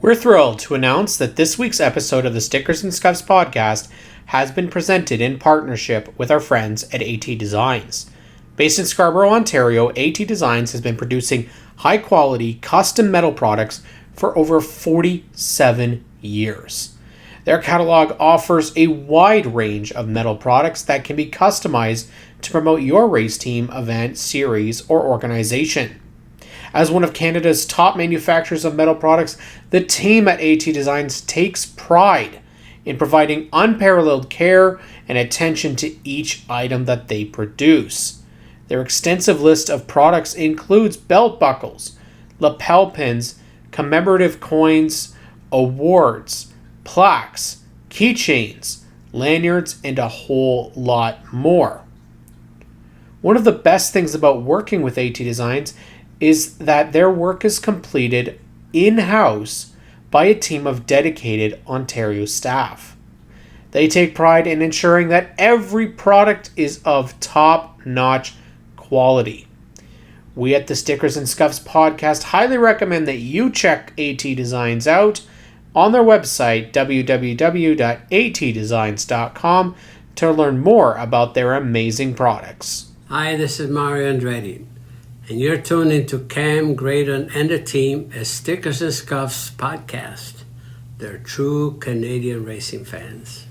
We're thrilled to announce that this week's episode of the Stickers and Scuffs podcast has been presented in partnership with our friends at AT Designs. Based in Scarborough, Ontario, AT Designs has been producing high-quality custom metal products for over 47 years. Their catalog offers a wide range of metal products that can be customized to promote your race team, event, series, or organization. As one of Canada's top manufacturers of metal products, the team at AT Designs takes pride in providing unparalleled care and attention to each item that they produce. Their extensive list of products includes belt buckles, lapel pins, commemorative coins, awards, plaques, keychains, lanyards, and a whole lot more. One of the best things about working with AT Designs is that their work is completed in-house by a team of dedicated Ontario staff. They take pride in ensuring that every product is of top-notch quality. We at the Stickers and Scuffs podcast highly recommend that you check AT Designs out on their website, www.atdesigns.com, to learn more about their amazing products. Hi, this is Mario Andretti, and you're tuned into Cam, Graydon, and the team at Stickers and Scuffs podcast. They're true Canadian racing fans.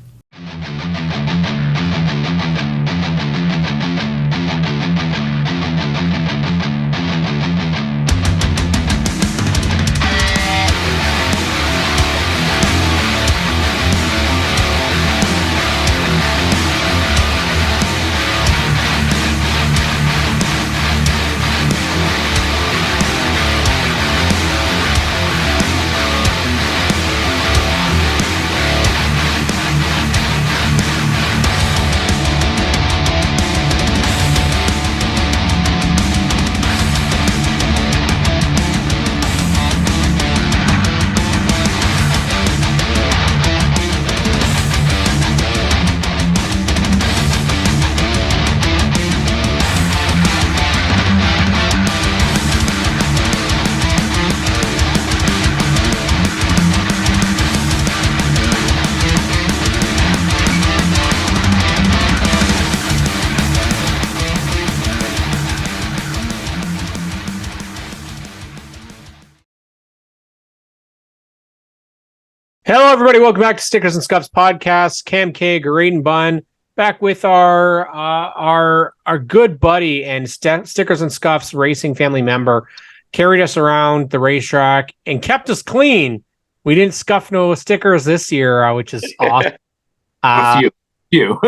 Hello, everybody. Welcome back to Stickers and Scuffs podcast. Cam K, Graydon Bun, back with our good buddy and Stickers and Scuffs racing family member. Carried us around the racetrack and kept us clean. We didn't scuff no stickers this year, which is awesome. A few.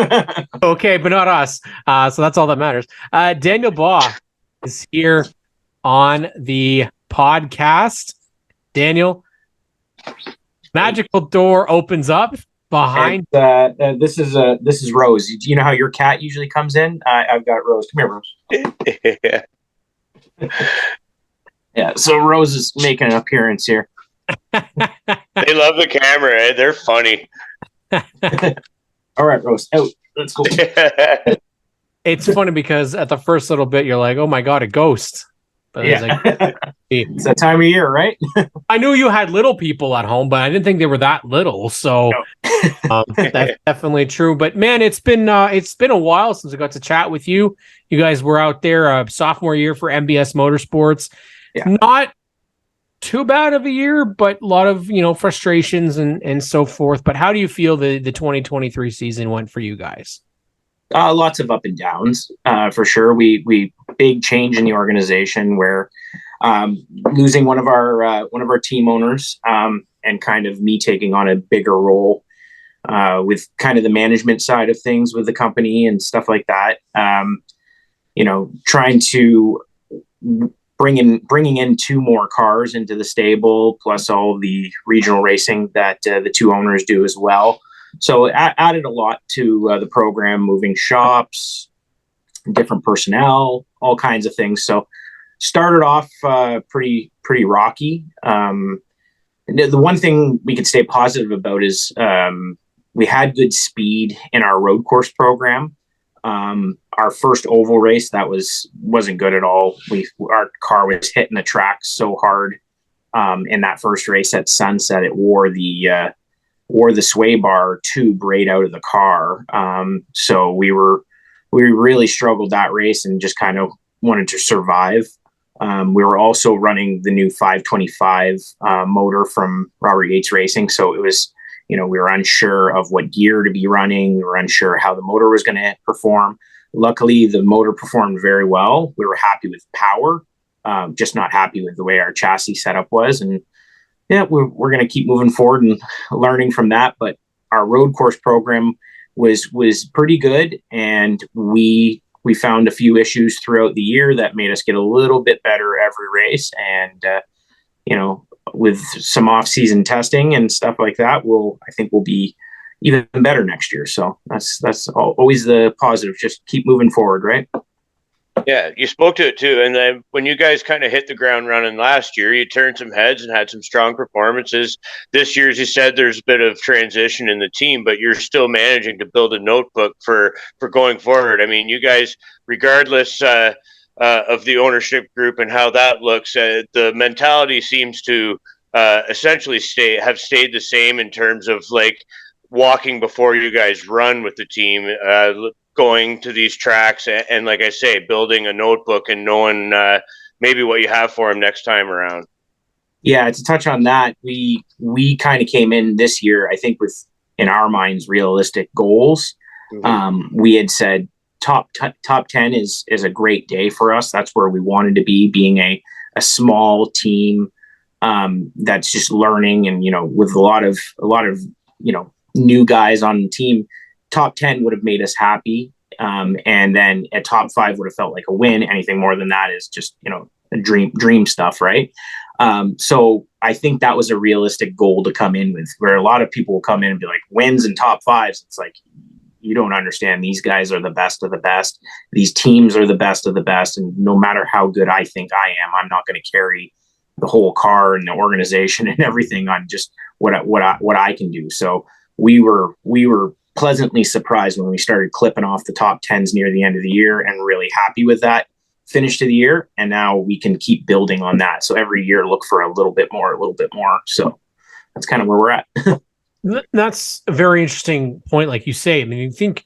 Okay, but not us. So that's all that matters. Daniel Bois is here on the podcast. Daniel, magical door opens up behind. And, this is Rose. Do you know how your cat usually comes in? I've got Rose. Come here, Rose. Yeah. So Rose is making an appearance here. They love the camera. Eh? They're funny. All right, Rose. Out. Let's go. It's funny because at the first little bit, you're like, "Oh my god, a ghost!" But yeah. It's it's that time of year, right? I knew you had little people at home, but I didn't think they were that little. So that's definitely true. But man, it's been a while since I got to chat with you. You guys were out there sophomore year for MBS Motorsports. Yeah. Not too bad of a year, but a lot of frustrations and so forth. But how do you feel the 2023 season went for you guys? Lots of up and downs, for sure. We big change in the organization where losing one of our team owners and kind of me taking on a bigger role with kind of the management side of things with the company and stuff like that. Trying to bringing in two more cars into the stable, plus all the regional racing that the two owners do as well. So added a lot to the program, moving shops, different personnel, all kinds of things. So started off pretty rocky. The one thing we could stay positive about is we had good speed in our road course program. Our first oval race, that wasn't good at all. Our car was hitting the track so hard in that first race at Sunset. It wore the sway bar tube right out of the car. So we really struggled that race and just kind of wanted to survive. We were also running the new 525 motor from Robert Yates Racing. So it was, we were unsure of what gear to be running. We were unsure how the motor was going to perform. Luckily, the motor performed very well. We were happy with power, just not happy with the way our chassis setup was. And yeah, we're going to keep moving forward and learning from that. But our road course program was pretty good, and we found a few issues throughout the year that made us get a little bit better every race. And with some off-season testing and stuff like that, I think we'll be even better next year. So that's always the positive. Just keep moving forward, right? Yeah, you spoke to it too. And then when you guys kind of hit the ground running last year, you turned some heads and had some strong performances. This year, as you said, there's a bit of transition in the team, but you're still managing to build a notebook for going forward. I mean, you guys, regardless of the ownership group and how that looks, the mentality seems to essentially have stayed the same in terms of like walking before you guys run with the team, going to these tracks and like I say, building a notebook and knowing maybe what you have for them next time around. Yeah, to touch on that, we kind of came in this year, I think, with, in our minds, realistic goals. Mm-hmm. We had said top 10 is a great day for us. That's where we wanted to be, being a small team that's just learning, and with a lot of new guys on the team. Top 10 would have made us happy. And then a top 5 would have felt like a win. Anything more than that is just, a dream stuff. Right. So I think that was a realistic goal to come in with, where a lot of people will come in and be like, wins and top 5s. It's like, you don't understand. These guys are the best of the best. These teams are the best of the best. And no matter how good I think I am, I'm not going to carry the whole car and the organization and everything on just what I can do. So we were pleasantly surprised when we started clipping off the top 10s near the end of the year, and really happy with that finish to the year. And now we can keep building on that. So every year look for a little bit more. So that's kind of where we're at. That's a very interesting point. Like you say, I mean, you think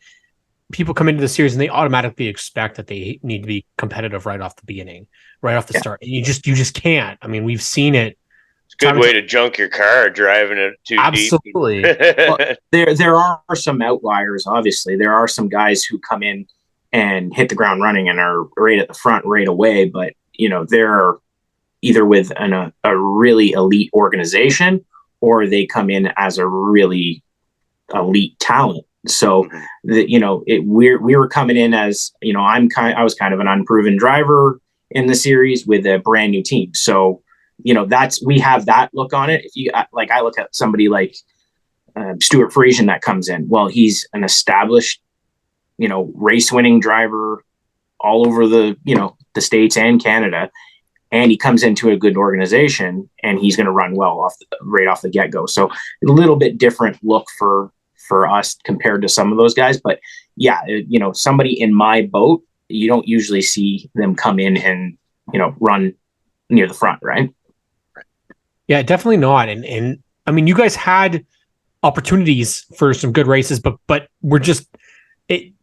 people come into the series and they automatically expect that they need to be competitive right off the beginning, right off the start. And you just can't. I mean, we've seen it. It's a good way to junk your car driving it too absolutely. deep. Well, there are some outliers. Obviously, there are some guys who come in and hit the ground running and are right at the front right away. But they're either with a really elite organization, or they come in as a really elite talent. So we were coming in as I was kind of an unproven driver in the series with a brand new team. So we have that look on it. If you like, I look at somebody like Stuart Friesian that comes in. Well, he's an established, race winning driver all over the States and Canada, and he comes into a good organization, and he's going to run well right off the get go. So a little bit different look for us compared to some of those guys. But yeah, somebody in my boat, you don't usually see them come in and run near the front, right? Yeah, definitely not. And I mean, you guys had opportunities for some good races, but we're just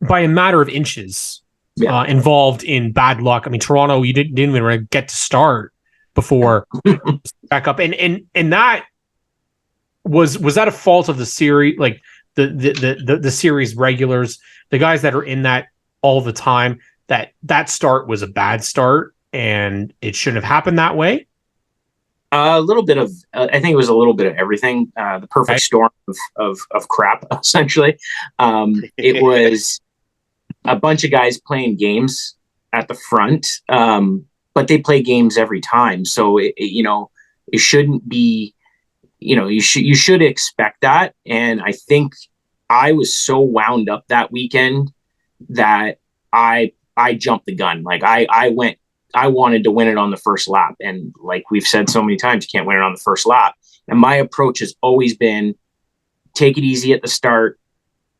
by a matter of inches involved in bad luck. I mean, Toronto, you didn't even get to start before back up, and that was that a fault of the series, like the series regulars, the guys that are in that all the time, that start was a bad start and it shouldn't have happened that way? A little bit of, I think it was a little bit of everything. The perfect storm of crap, essentially. It was a bunch of guys playing games at the front, but they play games every time. So it shouldn't be. You should expect that. And I think I was so wound up that weekend that I jumped the gun. Like I wanted to win it on the first lap. And like we've said so many times, you can't win it on the first lap. And my approach has always been take it easy at the start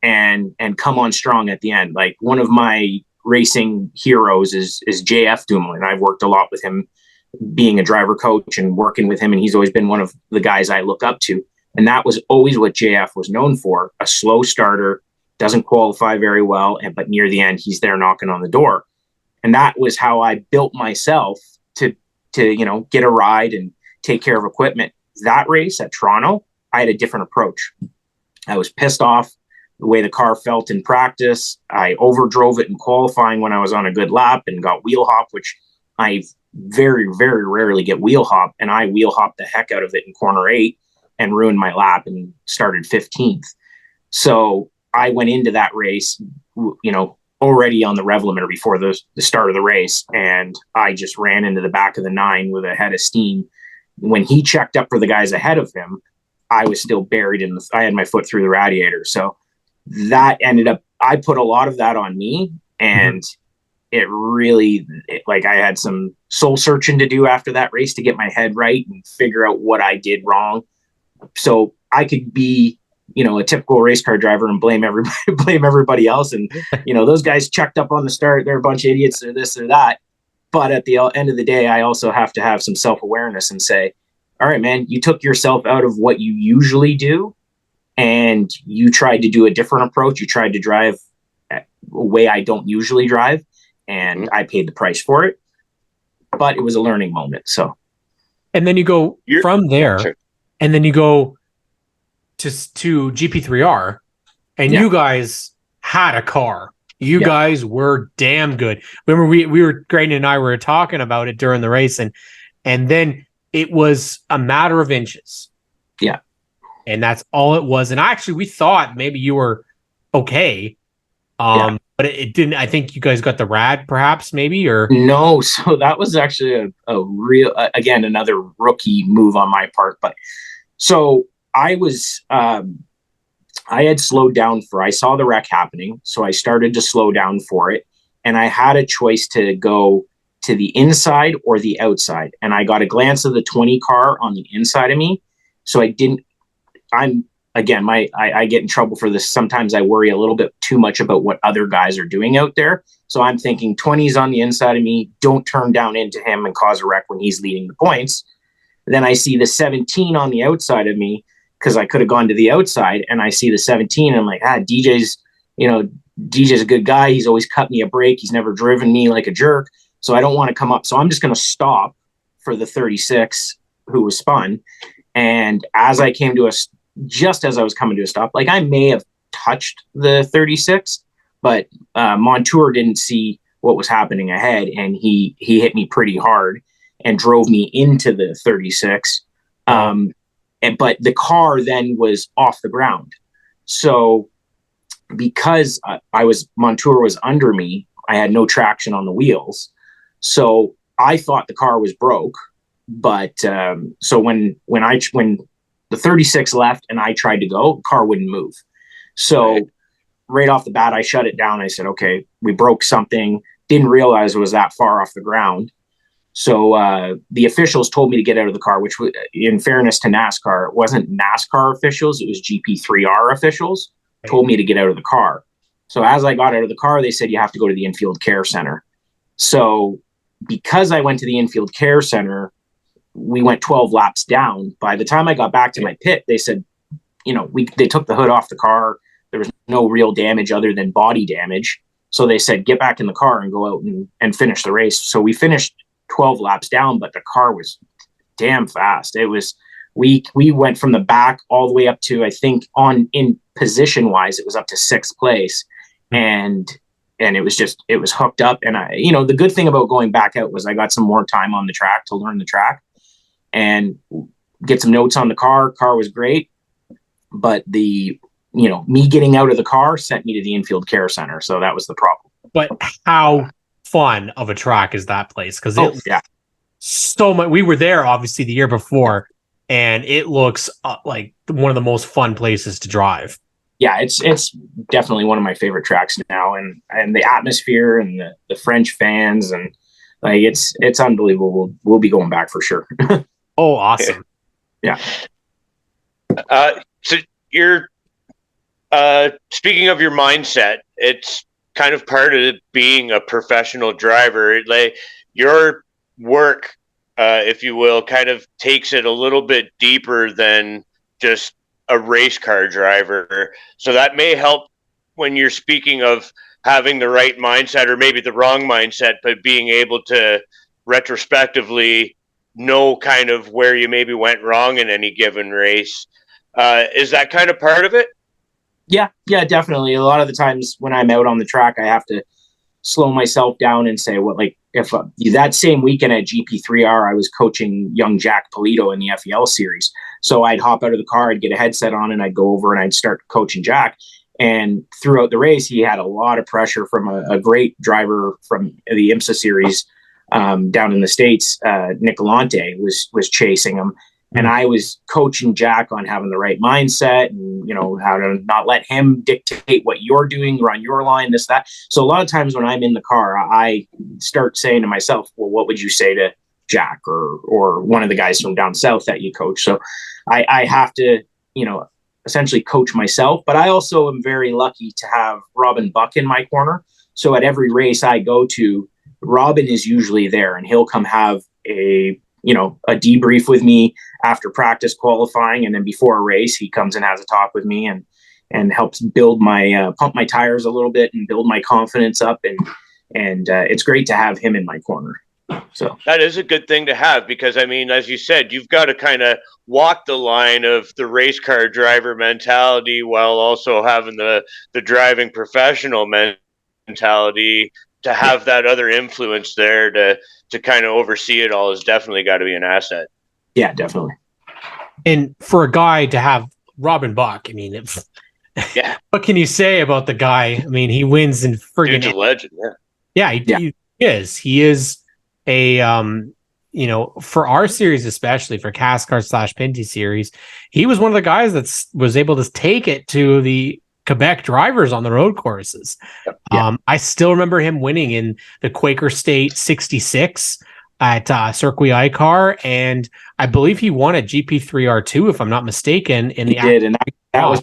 and come on strong at the end. Like one of my racing heroes is JF Dumoulin. I've worked a lot with him being a driver coach and working with him. And he's always been one of the guys I look up to. And that was always what JF was known for, a slow starter, doesn't qualify very well, but near the end, he's there knocking on the door. And that was how I built myself to get a ride and take care of equipment. That race at Toronto, I had a different approach. I was pissed off the way the car felt in practice. I overdrove it in qualifying when I was on a good lap and got wheel hop, which I very, very rarely get wheel hop. And I wheel hopped the heck out of it in corner 8 and ruined my lap and started 15th. So I went into that race, already on the rev limiter before the start of the race. And I just ran into the back of the 9 with a head of steam. When he checked up for the guys ahead of him, I was still buried I had my foot through the radiator. So that ended up, I put a lot of that on me, and it really, I had some soul searching to do after that race to get my head right and figure out what I did wrong. So I could be, a typical race car driver and blame everybody else. And, those guys checked up on the start, they're a bunch of idiots or this or that. But at the end of the day, I also have to have some self-awareness and say, all right, man, you took yourself out of what you usually do and you tried to do a different approach. You tried to drive a way I don't usually drive, and I paid the price for it. But it was a learning moment. So, and then you go from there, and then you go to GP3R, and you guys had a car. You guys were damn good. Remember, we were, Graydon and I were talking about it during the race, and then it was a matter of inches. Yeah. And that's all it was. And we thought maybe you were okay. But it didn't. I think you guys got the rad, perhaps, maybe, or no. So that was actually a real, again, another rookie move on my part. But so I was, I had slowed down I saw the wreck happening. So I started to slow down for it. And I had a choice to go to the inside or the outside. And I got a glance of the 20 car on the inside of me. So I get in trouble for this. Sometimes I worry a little bit too much about what other guys are doing out there. So I'm thinking 20's on the inside of me. Don't turn down into him and cause a wreck when he's leading the points. Then I see the 17 on the outside of me, because I could have gone to the outside, and I see the 17. And I'm like, DJ's a good guy. He's always cut me a break. He's never driven me like a jerk. So I don't want to come up. So I'm just going to stop for the 36 who was spun. And as I came to just as I was coming to a stop, I may have touched the 36, but Montour didn't see what was happening ahead, and he hit me pretty hard and drove me into the 36. But the car then was off the ground. So because Montour was under me, I had no traction on the wheels. So I thought the car was broke. But so when the 36 left and I tried to go, the car wouldn't move. So right off the bat, I shut it down. I said, okay, we broke something. Didn't realize it was that far off the ground. So the officials told me to get out of the car, which, in fairness to NASCAR, it wasn't NASCAR officials. It was GP3R officials told me to get out of the car. So as I got out of the car, they said, you have to go to the infield care center. So because I went to the infield care center, we went 12 laps down. By the time I got back to my pit, they said, they took the hood off the car. There was no real damage other than body damage. So they said, get back in the car and go out and finish the race. So we finished 12 laps down, but the car was damn fast. It was, we went from the back all the way up to, I think in position wise, it was up to 6th place. And it was hooked up. And the good thing about going back out was I got some more time on the track to learn the track and get some notes on the car. Car was great, but me getting out of the car sent me to the infield care center. So that was the problem. But how fun of a track is that place? Because so much. We were there obviously the year before, and it looks like one of the most fun places to drive. Yeah, it's definitely one of my favorite tracks now, and the atmosphere and the French fans, and it's unbelievable. We'll be going back for sure. Oh, awesome. Yeah. So you're speaking of your mindset, it's kind of part of being a professional driver. Your work if you will, kind of takes it a little bit deeper than just a race car driver. So that may help when you're speaking of having the right mindset or maybe the wrong mindset, but being able to retrospectively know kind of where you maybe went wrong in any given race. Is that kind of part of it? Yeah, definitely. A lot of the times when I'm out on the track, I have to slow myself down and say, well, like if that same weekend at GP3R, I was coaching young Jack Polito in the FEL series. So I'd hop out of the car, I'd get a headset on, and I'd go over and I'd start coaching Jack. And throughout the race, he had a lot of pressure from a great driver from the IMSA series down in the States. Nick Galante was chasing him. And I was coaching Jack on having the right mindset and, how to not let him dictate what you're doing, run your line, this, that. So a lot of times when I'm in the car, I start saying to myself, well, what would you say to Jack or one of the guys from down south that you coach? So I have to, essentially coach myself, but I also am very lucky to have Robin Buck in my corner. So at every race I go to, Robin is usually there and he'll come have a debrief with me after practice qualifying. And then before a race, he comes and has a talk with me and helps build my, pump my tires a little bit and build my confidence up. And it's great to have him in my corner. So that is a good thing to have because, I mean, as you said, you've got to kind of walk the line of the race car driver mentality while also having the driving professional mentality. To have that other influence there to kind of oversee it all has definitely got to be an asset. Yeah, definitely. And for a guy to have Robin Buck, I mean, yeah. What can you say about the guy? I mean, he wins in friggin' Dude's a legend. Yeah, he is. He is a for our series, especially for NASCAR Pinty series, he was one of the guys that was able to take it to the Quebec drivers on the road courses. I still remember him winning in the Quaker State 66 at Circuit Icar, and I believe he won at GP3R2, if I'm not mistaken. He did, and that was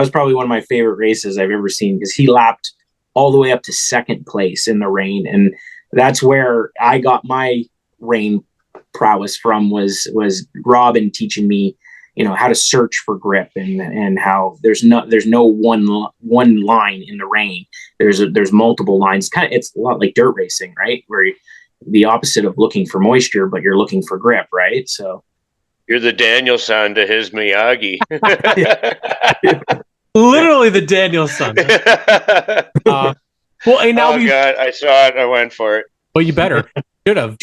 probably one of my favorite races I've ever seen because he lapped all the way up to second place in the rain, and that's where I got my rain prowess from. Was Robin teaching me how to search for grip and how there's no one line in the rain. There's multiple lines. It's a lot like dirt racing, right? Where the opposite of looking for moisture, but you're looking for grip, right? So you're the Daniel son to his Miyagi. Literally the Daniel son. Well, and now God, I saw it. I went for it. Well, you better. Should have.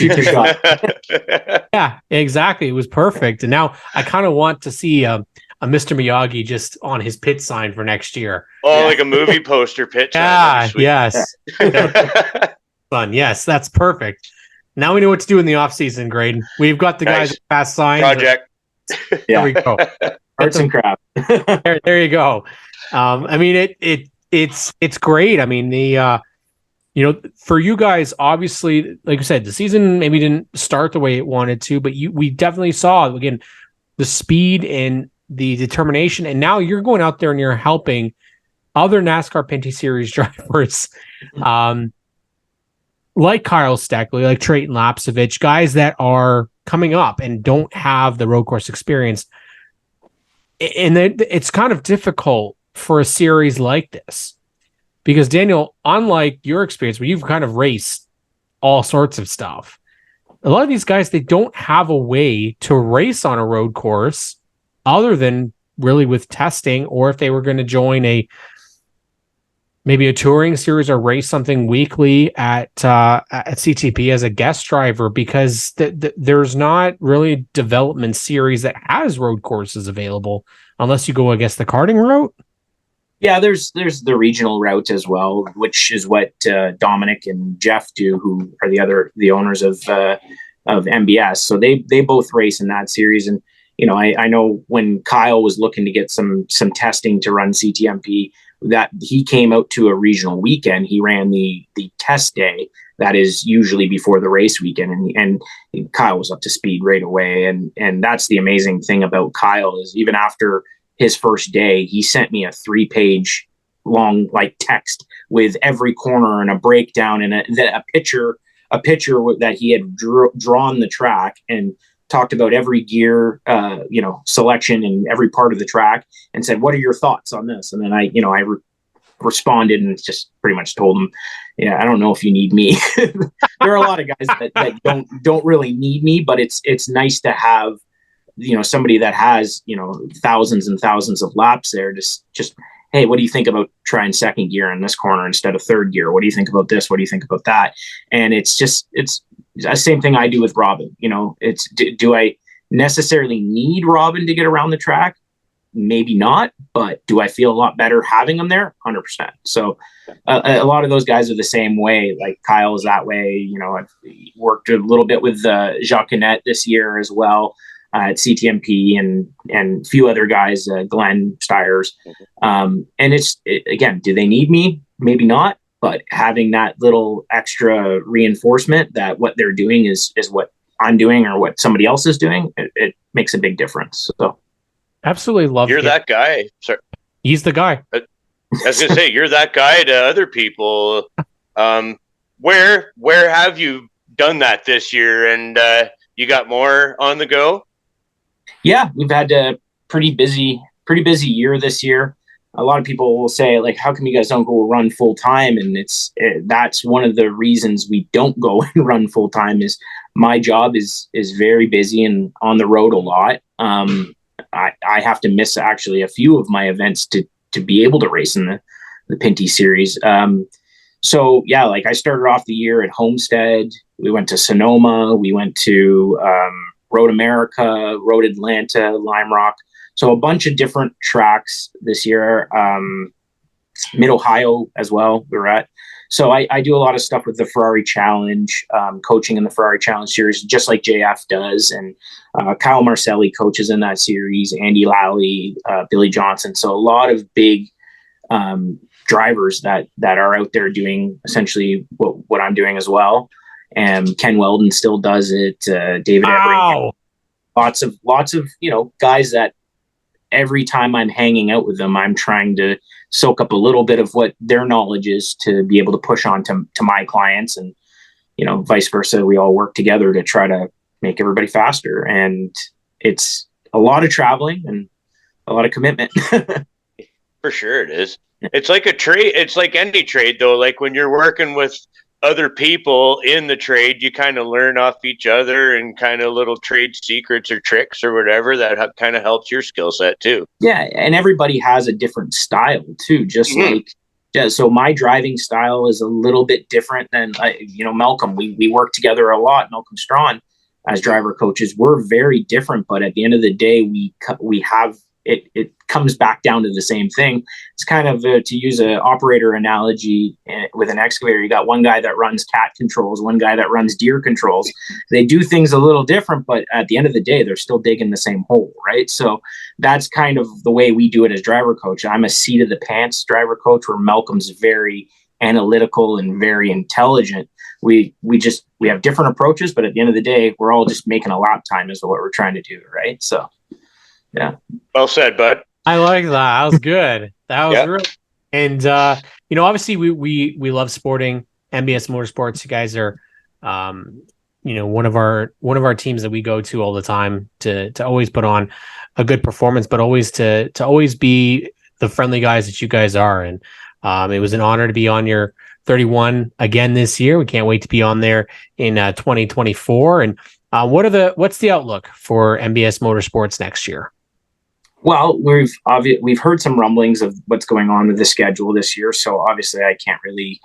Yeah, exactly. It was perfect. And now I kind of want to see a Mr. Miyagi just on his pit sign for next year. Oh, like a movie poster pit sign. Yes. Fun. Yes, that's perfect. Now we know what to do in the off season, Graydon. We've got the guys with fast signs. Project. There we go. Arts and craft. there you go. I mean, it's great. I mean, the for you guys, obviously, like I said, the season maybe didn't start the way it wanted to, but we definitely saw, again, the speed and the determination. And now you're going out there and you're helping other NASCAR Pinty Series drivers, like Kyle Steckley, like Trayton Lapsevich, guys that are coming up and don't have the road course experience. And it's kind of difficult for a series like this. Because, Daniel, unlike your experience where you've kind of raced all sorts of stuff, a lot of these guys, they don't have a way to race on a road course other than really with testing, or if they were going to join maybe a touring series or race something weekly at CTP as a guest driver, because there's not really a development series that has road courses available unless you go, I guess, the karting route. Yeah, there's the regional route as well, which is what Dominic and Jeff do, who are the owners of MBS. So they both race in that series. And I know when Kyle was looking to get some testing to run CTMP, that he came out to a regional weekend. He ran the test day that is usually before the race weekend, and Kyle was up to speed right away. And that's the amazing thing about Kyle is even after his first day, he sent me a 3-page long text with every corner and a breakdown and a picture a picture that he had drawn the track and talked about every gear, selection and every part of the track, and said, "What are your thoughts on this?" And then I responded and just pretty much told him, "Yeah, I don't know if you need me." There are a lot of guys that don't really need me, but it's nice to have, somebody that has, thousands and thousands of laps there. Just, hey, what do you think about trying second gear in this corner instead of third gear? What do you think about this? What do you think about that? And it's the same thing I do with Robin. Do I necessarily need Robin to get around the track? Maybe not, but do I feel a lot better having him there? 100%. So a lot of those guys are the same way. Like Kyle is that way. I've worked a little bit with Jacques Annette this year as well at CTMP and a few other guys, Glenn Stiers. And again, do they need me? Maybe not, but having that little extra reinforcement that what they're doing is what I'm doing or what somebody else is doing, it makes a big difference. So. Absolutely love You're that guy. Sorry. He's the guy. I was going to say, you're that guy to other people. Where have you done that this year? And you got more on the go? Yeah, we've had a pretty busy year this year. A lot of people will say, like, how come you guys don't go run full time? And that's one of the reasons we don't go and run full time is my job is very busy and on the road a lot. I have to miss actually a few of my events to be able to race in the Pinty series. So yeah, like I started off the year at Homestead. We went to Sonoma. We went to Road America, Road Atlanta, Lime Rock. So a bunch of different tracks this year. Mid Ohio as well. We were at. So I do a lot of stuff with the Ferrari Challenge, coaching in the Ferrari Challenge series, just like JF does. And Kyle Marcelli coaches in that series, Andy Lally, Billy Johnson. So a lot of big drivers that are out there doing essentially what I'm doing as well. And Ken Weldon still does it. David Ebring. Lots of guys that every time I'm hanging out with them, I'm trying to soak up a little bit of what their knowledge is to be able to push on to my clients, and vice versa. We all work together to try to make everybody faster, and it's a lot of traveling and a lot of commitment. For sure it is. It's like a trade. It's like any trade though. Like when you're working with other people in the trade, you kind of learn off each other and kind of little trade secrets or tricks or whatever that kind of helps your skill set too. Yeah. And everybody has a different style too. So my driving style is a little bit different than, Malcolm. We work together a lot. Malcolm Strawn as driver coaches, we're very different, but at the end of the day, we have it comes back down to the same thing. It's kind of to use an operator analogy with an excavator. You got one guy that runs cat controls, one guy that runs deer controls. They do things a little different, but at the end of the day, they're still digging the same hole, right? So that's kind of the way we do it as driver coach. I'm a seat of the pants driver coach, where Malcolm's very analytical and very intelligent. We have different approaches, but at the end of the day, we're all just making a lap time is what we're trying to do, right? So yeah. Well said, bud. I like that. That was good. That was real. And obviously we love sporting. MBS Motorsports. You guys are, one of our teams that we go to all the time to always put on a good performance, but always to always be the friendly guys that you guys are. And it was an honor to be on your 31 again this year. We can't wait to be on there in 2024. And what's the outlook for MBS Motorsports next year? Well, we've heard some rumblings of what's going on with the schedule this year, so obviously I can't really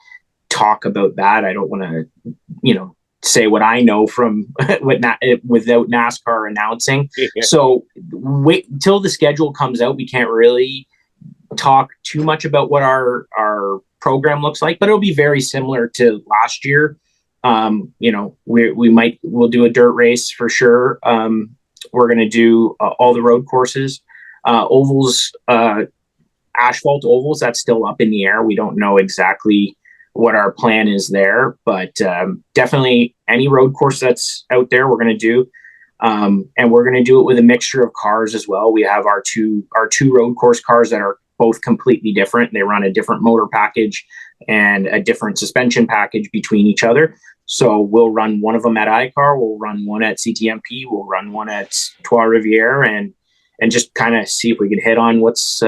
talk about that. I don't want to, say what I know from without NASCAR announcing. Yeah. So wait until the schedule comes out. We can't really talk too much about what our program looks like, but it'll be very similar to last year. We'll do a dirt race for sure. We're going to do all the road courses. Ovals, asphalt ovals, that's still up in the air. We don't know exactly what our plan is there, but definitely any road course that's out there, we're going to do. And we're going to do it with a mixture of cars as well. We have our two road course cars that are both completely different. They run a different motor package and a different suspension package between each other. So we'll run one of them at ICAR, we'll run one at CTMP, we'll run one at Trois Rivières, and just kind of see if we can hit on what's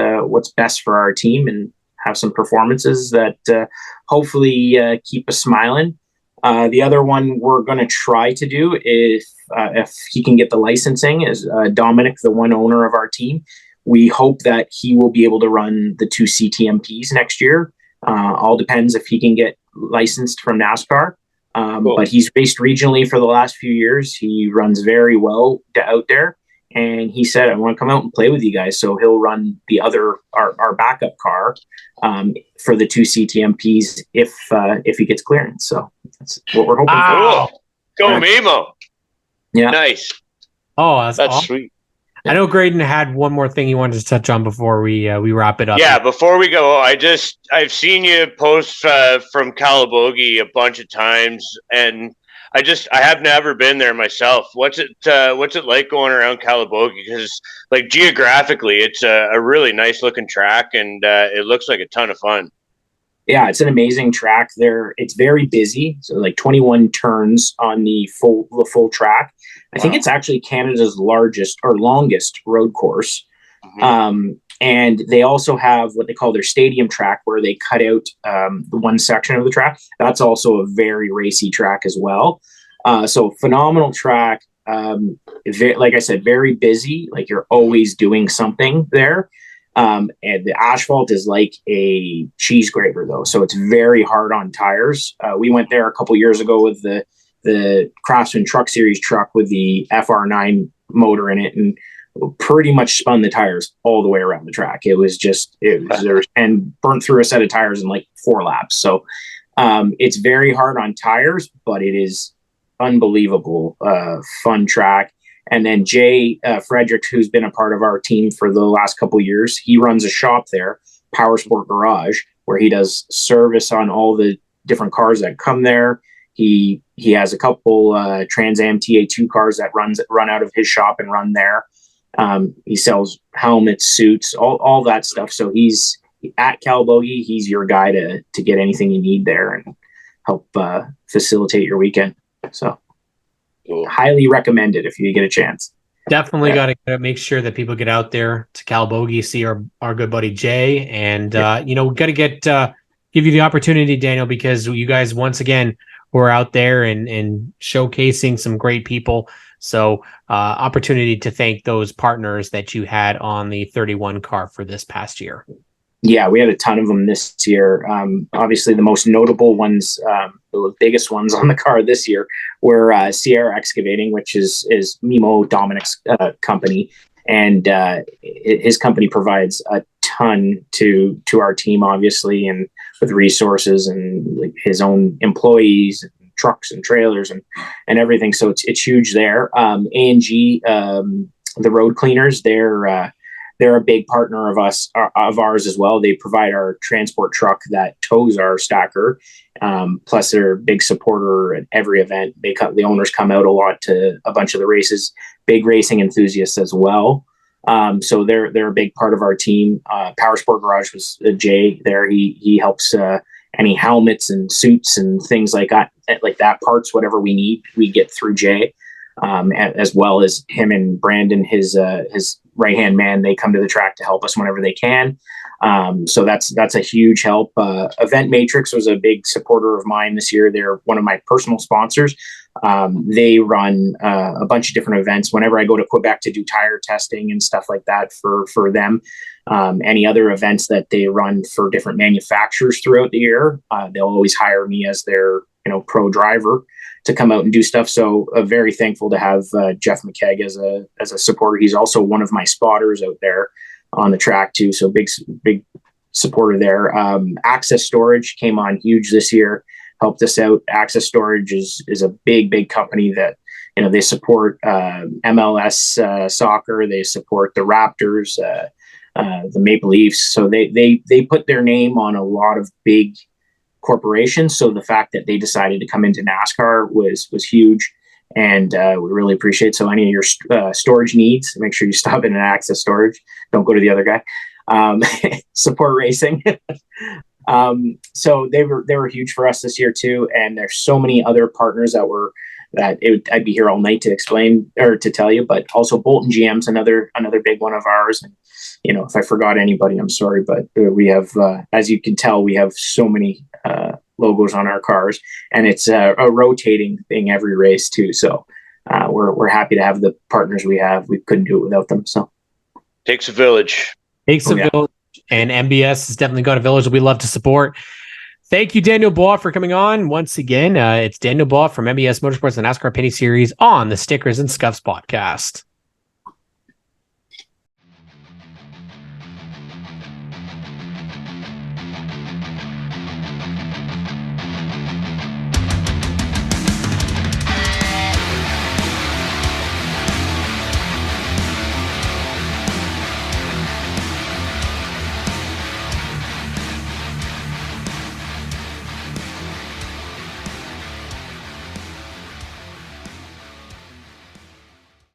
best for our team and have some performances that hopefully keep us smiling. The other one we're going to try to do, if he can get the licensing, is Dominic, the one owner of our team. We hope that he will be able to run the 2 CTMPs next year. All depends if he can get licensed from NASCAR. Cool. But he's raced regionally for the last few years. He runs very well out there. And he said, I want to come out and play with you guys. So he'll run our backup car for the 2 CTMPs if he gets clearance. So that's what we're hoping for. Go Mimo. Yeah. Nice. Oh, that's awesome. Sweet. I know Graydon had one more thing he wanted to touch on before we wrap it up. Yeah, before we go, I've seen you post from Calabogie a bunch of times, and I have never been there myself. What's it like going around Calabogie? Because like geographically, it's a really nice looking track, and it looks like a ton of fun. Yeah, it's an amazing track there. It's very busy. So like 21 turns on the full track. I think it's actually Canada's largest or longest road course. Mm-hmm. And they also have what they call their stadium track, where they cut out the one section of the track. That's also a very racy track as well. So phenomenal track. Like I said, very busy. Like you're always doing something there. And the asphalt is like a cheese grater, though. So it's very hard on tires. We went there a couple years ago with the Craftsman Truck Series truck with the FR9 motor in it, and pretty much spun the tires all the way around the track. It was there, and burnt through a set of tires in like 4 laps. So it's very hard on tires, but it is unbelievable fun track. And then Jay Frederick, who's been a part of our team for the last couple of years, he runs a shop there, Power Sport Garage, where he does service on all the different cars that come there. He has a couple Trans Am TA2 cars that run out of his shop and run there. He sells helmets, suits, all that stuff. So he's at Calabogie. He's your guy to get anything you need there and help facilitate your weekend. So cool. Highly recommend it if you get a chance. Definitely got to make sure that people get out there to Calabogie, see our good buddy Jay, and we got to give you the opportunity, Daniel, because you guys once again were out there and showcasing some great people. So opportunity to thank those partners that you had on the 31 car for this past year. Yeah, we had a ton of them this year. Obviously, the most notable ones, the biggest ones on the car this year were Sierra Excavating, which is Mimo Dominic's company. And his company provides a ton to our team, obviously, and with resources and like his own employees, and trucks and trailers and everything. So it's huge there. A&G, the road cleaners, they're a big partner of ours as well. They provide our transport truck that tows our stacker. Plus they're a big supporter at every event. The owners come out a lot to a bunch of the races, big racing enthusiasts as well. So they're a big part of our team. Power Sport Garage was Jay there. He helps any helmets and suits and things like that parts, whatever we need, we get through Jay. As well as him and Brandon, his right-hand man. They come to the track to help us whenever they can. So that's a huge help. Event Matrix was a big supporter of mine this year. They're one of my personal sponsors. They run a bunch of different events. Whenever I go to Quebec to do tire testing and stuff like that for them, any other events that they run for different manufacturers throughout the year, they'll always hire me as their pro driver to come out and do stuff. So very thankful to have Jeff McKegg as a supporter. He's also one of my spotters out there on the track too. So big supporter there. Access Storage came on huge this year, helped us out. Access Storage is a big company that, they support MLS soccer. They support the Raptors, the Maple Leafs. So they put their name on a lot of big corporations. So the fact that they decided to come into NASCAR was huge, and we really appreciate. So any of your storage needs, make sure you stop in an Access Storage. Don't go to the other guy. Support racing. So they were huge for us this year too. And there's so many other partners I'd be here all night to explain or to tell you, but also Bolton GM's another big one of ours. And, if I forgot anybody, I'm sorry, but we have, as you can tell, we have so many logos on our cars, and it's a rotating thing every race too. So we're happy to have the partners we have. We couldn't do it without them. So takes a village. Takes a village, and MBS has definitely got a village that we love to support. Thank you, Daniel Bois, for coming on once again. It's Daniel Bois from MBS Motorsports and NASCAR Pinty Series on the Stickers and Scuffs podcast.